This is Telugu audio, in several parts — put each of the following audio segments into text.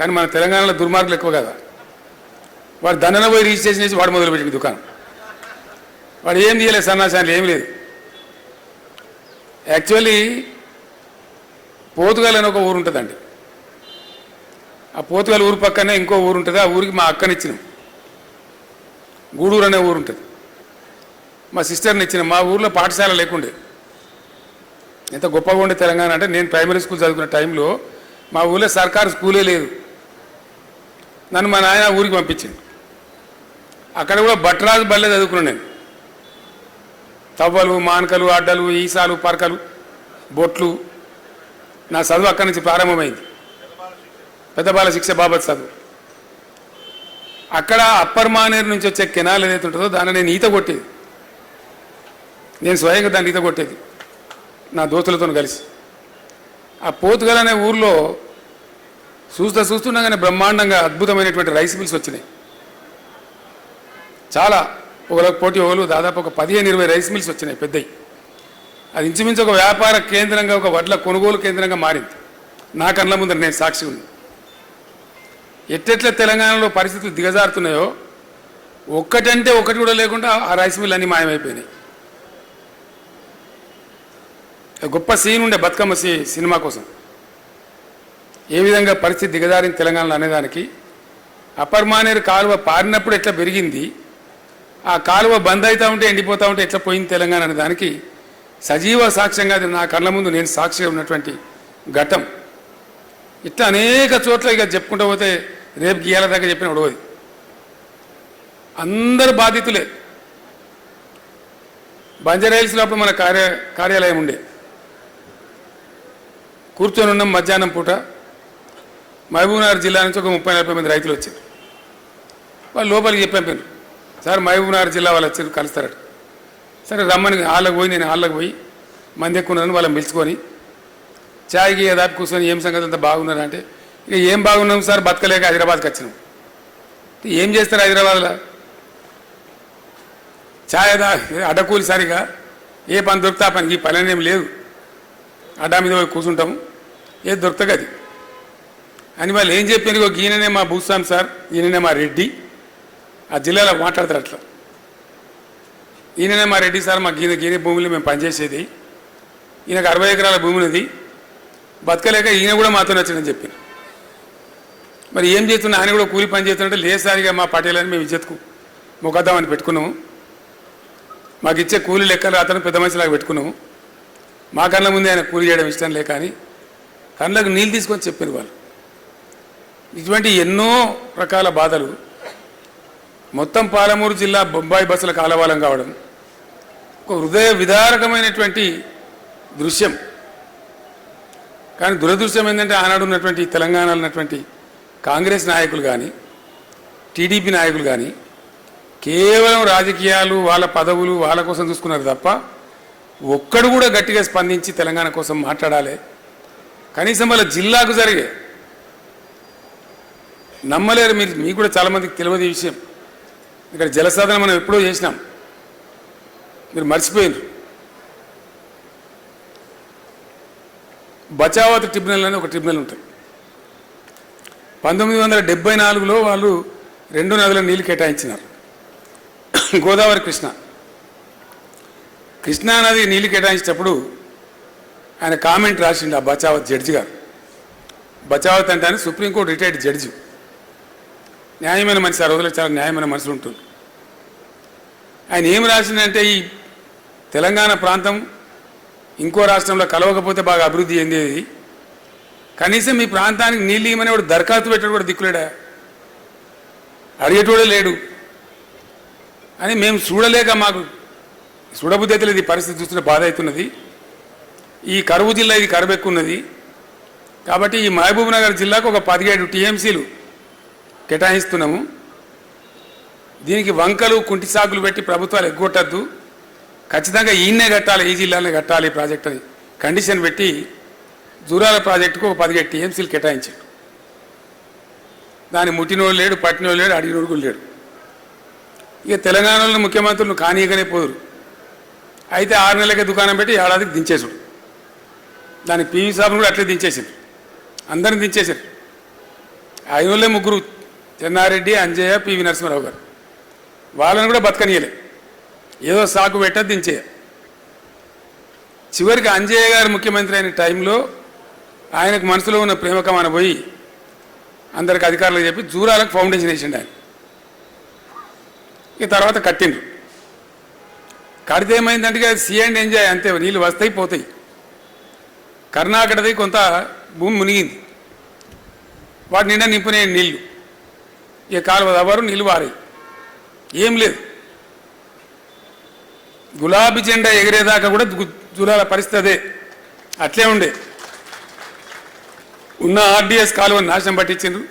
కానీ మన తెలంగాణలో దుర్మార్గులు ఎక్కువ కదా. వాడు దండన పోయి రిజిస్ట్రేషన్ చేసి వాడు మొదలుపెట్టింది దుకాణం. వాడు ఏం తీయలేదు, సన్నాసాలు ఏం లేదు. యాక్చువల్లీ పోతుగల్ అని ఒక ఊరు ఉంటుందండి. ఆ పోతుగల్ ఊరు పక్కనే ఇంకో ఊరు ఉంటుంది. ఆ ఊరికి మా అక్కనిచ్చినాం. గూడూరు అనే ఊరు ఉంటుంది. మా సిస్టర్ని ఇచ్చిన. మా ఊర్లో పాఠశాల లేకుండే. ఎంత గొప్పగా ఉండే తెలంగాణ అంటే, నేను ప్రైమరీ స్కూల్ చదువుకున్న టైంలో మా ఊళ్ళో సర్కారు స్కూలే లేదు. నన్ను మా నాయన ఊరికి పంపించింది. అక్కడ కూడా భట్రాజు బల్లే చదువుకున్నాను నేను. తవ్వలు, మానకలు, అడ్డలు, ఈసాలు, పరకలు, బొట్లు. నా చదువు అక్కడి నుంచి ప్రారంభమైంది. పెద్దబాల శిక్ష బాబత్ చదువు. అక్కడ అప్పర్ మానేరు నుంచి వచ్చే కెనాల్ ఏదైతే ఉంటుందో దాన్ని నేను ఈత కొట్టేది. నేను స్వయంగా దాన్ని ఈత కొట్టేది నా దోస్తులతో కలిసి. ఆ పోతుగల్ అనే ఊర్లో చూస్తుండగానే బ్రహ్మాండంగా అద్భుతమైనటువంటి రైస్ మిల్స్ వచ్చినాయి. చాలా ఒకరికి పోటీ ఒకరు దాదాపు ఒక 15-20 రైస్ మిల్స్ వచ్చినాయి పెద్దవి. అది ఇంచుమించు ఒక వ్యాపార కేంద్రంగా, ఒక వడ్ల కొనుగోలు కేంద్రంగా మారింది. నా కళ్ళ ముందర నేను సాక్షి ఉంది. ఎట్టెట్ల తెలంగాణలో పరిస్థితులు దిగజారుతున్నాయో, ఒక్కటంటే ఒకటి కూడా లేకుండా ఆ రైస్ మిల్ అన్నీ మాయమైపోయినాయి. గొప్ప సీన్ ఉండే బతుకమ్మ సినిమా కోసం. ఏ విధంగా పరిస్థితి దిగజారిన తెలంగాణలో అనేదానికి, అప్పర్ మానేరు కాలువ పారినప్పుడు ఎట్లా పెరిగింది, ఆ కాలువ బంద్ అవుతూ ఉంటే ఎండిపోతూ ఉంటే ఎట్లా పోయింది తెలంగాణ అనే దానికి సజీవ సాక్ష్యంగా నా కళ్ళ ముందు నేను సాక్షిగా ఉన్నటువంటి ఘట్టం. ఇట్లా అనేక చోట్ల ఇక చెప్పుకుంటూ పోతే రేపు గీయాల దాకా చెప్పిన ఉడవది. అందరు బాధితులే. బంజారాహిల్స్లో అప్పుడు మన కార్యాలయం ఉండే. కూర్చొని ఉన్నాం మధ్యాహ్నం పూట. మహబూబ్నగర్ జిల్లా నుంచి ఒక 30-40 మంది రైతులు వచ్చారు. వాళ్ళు లోపలికి చెప్పారు, సార్ మహబూబ్నగర్ జిల్లా వాళ్ళు వచ్చారు, కలుస్తారట. సరే రమ్మని హాళ్ళకి పోయి, నేను హాళ్ళకి పోయి మంది ఎక్కువ ఉన్నాను వాళ్ళని పిలుచుకొని చాయ్కి దాపి కూర్చొని ఏం సంగతి అంతా బాగున్నారు అంటే, ఇక ఏం బాగున్నాం సార్, బతకలేక హైదరాబాద్కి వచ్చినాం. ఏం చేస్తారు హైదరాబాద్లో? ఛాయ్ అడ్డకూలి సరిగా ఏ పని దొరికితే ఆ పనికి, ఈ పని ఏం లేదు, అడ్డా మీద పోయి కూర్చుంటాము, ఏది దొరుకుతుంది అది అని వాళ్ళు ఏం చెప్పారు. ఈయననే మా భూస్వామి సార్, ఈయననే మా రెడ్డి. ఆ జిల్లాలో మాట్లాడతారు అట్లా. ఈయననే మా రెడ్డి సార్, మా గీన భూమిలో మేము పనిచేసేది, ఈయనకు 60 ఎకరాల భూమి ఉన్నది, బతకలేక ఈయన కూడా మాతో నచ్చడని చెప్పారు. మరి ఏం చేస్తున్నా, ఆయన కూడా కూలి పని చేస్తున్నట్టే లేసారిగా మా పటేలని మేము ఇజ్జత్కు మొకద్దామని పెట్టుకున్నాము. మాకు ఇచ్చే కూలీ లెక్కలు అతను పెద్ద మనిషిలాగా పెట్టుకున్నాము. మా కళ్ళ ముందే ఆయన కూలి చేయడం ఇష్టం లేక అని కళ్ళకు నీళ్ళు తీసుకొని చెప్పారు వాళ్ళు. ఇటువంటి ఎన్నో రకాల బాధలు. మొత్తం పాలమూరు జిల్లా బొంబాయి బస్సుల కాలవాలం కావడం ఒక హృదయ విదారకమైనటువంటి దృశ్యం. కానీ దురదృశ్యం ఏంటంటే, ఆనాడు ఉన్నటువంటి తెలంగాణలో ఉన్నటువంటి కాంగ్రెస్ నాయకులు కానీ టీడీపీ నాయకులు కానీ కేవలం రాజకీయాలు, వాళ్ళ పదవులు వాళ్ళ కోసం చూసుకున్నారు తప్ప ఒక్కడు కూడా గట్టిగా స్పందించి తెలంగాణ కోసం మాట్లాడాలి. కనీసం వాళ్ళ జిల్లాకు జరిగే నమ్మలేరు. మీకు కూడా చాలామందికి తెలియదు ఈ విషయం. ఇక్కడ జలసాధన మనం ఎప్పుడో చేసినాం, మీరు మర్చిపోయినారు. బచావత్ ట్రిబ్యునల్ అని ఒక ట్రిబ్యునల్ ఉంటుంది. 1974లో వాళ్ళు 2 నదుల నీళ్లు కేటాయించినారు, గోదావరి, కృష్ణా నది నీళ్లు కేటాయించేటప్పుడు ఆయన కామెంట్ రాసిండు ఆ బచావత్ జడ్జి గారు. బచావత్ అంటే ఆయన సుప్రీంకోర్టు రిటైర్డ్ జడ్జి, న్యాయమైన మనిషి. ఆ రోజుల్లో చాలా న్యాయమైన మనుషులు ఉంటుంది. ఆయన ఏం రాసిందంటే, ఈ తెలంగాణ ప్రాంతం ఇంకో రాష్ట్రంలో కలవకపోతే బాగా అభివృద్ధి చెందేది, కనీసం ఈ ప్రాంతానికి నీళ్ళు ఇవ్వమని వాడు దరఖాస్తు పెట్టాడు కూడా దిక్కులేడా, అడిగేటోడే లేడు అని మేము చూడలేక, మాకు చూడబుద్ధి అయితే లేదు. ఈ పరిస్థితి చూస్తున్న బాధ అవుతున్నది. ఈ కరువు జిల్లా, ఇది కరువు ఎక్కువ ఉన్నది కాబట్టి ఈ మహబూబ్నగర్ జిల్లాకు ఒక 17 టీఎంసీలు కేటాయిస్తున్నాము. దీనికి వంకలు, కుంటి సాకులు పెట్టి ప్రభుత్వాలు ఎగ్గొట్టద్దు, ఖచ్చితంగా ఈయన్నే కట్టాలి, ఈ జిల్లానే కట్టాలి ప్రాజెక్ట్ అని కండిషన్ పెట్టి జూరాల ప్రాజెక్టుకు ఒక 17 టీఎంసీలు కేటాయించాడు. దాన్ని ముట్టినోడు లేడు, పట్టినోడు లేడు, అడిగినోడు కూడా లేడు. ఇక తెలంగాణలో ముఖ్యమంత్రులు కానీయగానే పోదురు. అయితే 6 నెలలకే దుకాణం పెట్టి ఏడాదికి దించేసాడు. దానికి పీవీ సాబును కూడా అట్లే దించేసారు, అందరిని దించేశారు. అయినోళ్ళే ముగ్గురు, చెన్నారెడ్డి, అంజయ్య, పివి నరసింహారావు గారు. వాళ్ళని కూడా బతకనీయలే, ఏదో సాకు పెట్ట దించే. చివరికి అంజయ్య గారు ముఖ్యమంత్రి అయిన టైంలో ఆయనకు మనసులో ఉన్న ప్రేమకమాన పోయి అందరికి అధికారులకు చెప్పి జూరాలకు ఫౌండేషన్ వేసిండు ఆయన. ఇక తర్వాత కట్టిండ్రు. కడితే ఏమైందంటే అది సీ అండ్ ఎంజాయ్ అంతే, నీళ్ళు వస్తాయి పోతాయి. కర్ణాటకది కొంత భూమి మునిగింది, వాటి నిండా నింపునే నీళ్లు. ఇక కాలువ దవ్వరు, నీళ్ళు వారాయి, ఏం లేదు. గులాబీ జెండా ఎగిరేదాకా కూడా జూరాల పరిస్థితి అదే, అట్లే ఉండే. ఉన్న ఆర్డీఎస్ కాలువను నాశనం పట్టించిండ్రు.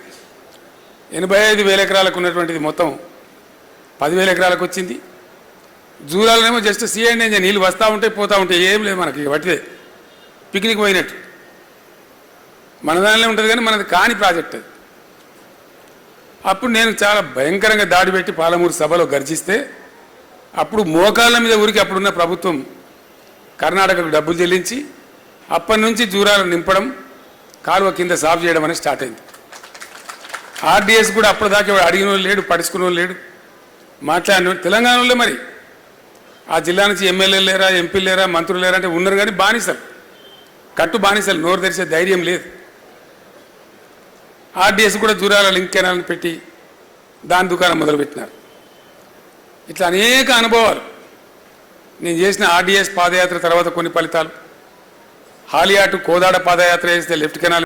85,000 ఎకరాలకు ఉన్నటువంటిది మొత్తం 10,000 ఎకరాలకు వచ్చింది. జూరాలనేమో జస్ట్ సీ అండ్ ఎంజాయ్, నీళ్ళు వస్తూ ఉంటాయి పోతూ ఉంటాయి, ఏం లేదు మనకి. పట్టిదే పిక్నిక్ పోయినట్టు. మన దానిలో ఉంటుంది కానీ మనది కాని ప్రాజెక్ట్ అది. అప్పుడు నేను చాలా భయంకరంగా దాడి పెట్టి పాలమూరు సభలో గర్జిస్తే అప్పుడు మోకాళ్ళ మీద ఊరికి అప్పుడున్న ప్రభుత్వం కర్ణాటకకు డబ్బులు చెల్లించి అప్పటి నుంచి జూరాలు నింపడం, కాలువ కింద సాఫ్ చేయడం అనేది స్టార్ట్ అయింది. ఆర్డీఎస్ కూడా అప్పటిదాకా అడిగిన వాళ్ళు లేడు, పడుచుకున్న వాళ్ళు లేడు, మాట్లాడిన తెలంగాణలో. మరి ఆ జిల్లా నుంచి ఎమ్మెల్యేలు లేరా, ఎంపీలు లేరా, మంత్రులు లేరా అంటే ఉన్నారు, కానీ బానిసలు, కట్టు బానిసలు, నోరు తెరిచే ధైర్యం లేదు. ఆర్డీఎస్ కూడా జూరాల లింక్ కెనాల్ని పెట్టి దాని దుకాణం మొదలుపెట్టినారు. ఇట్లా అనేక అనుభవాలు. నేను చేసిన ఆర్డీఎస్ పాదయాత్ర తర్వాత కొన్ని ఫలితాలు, హాలియాటు కోదాడ పాదయాత్ర చేస్తే లెఫ్ట్ కెనాల్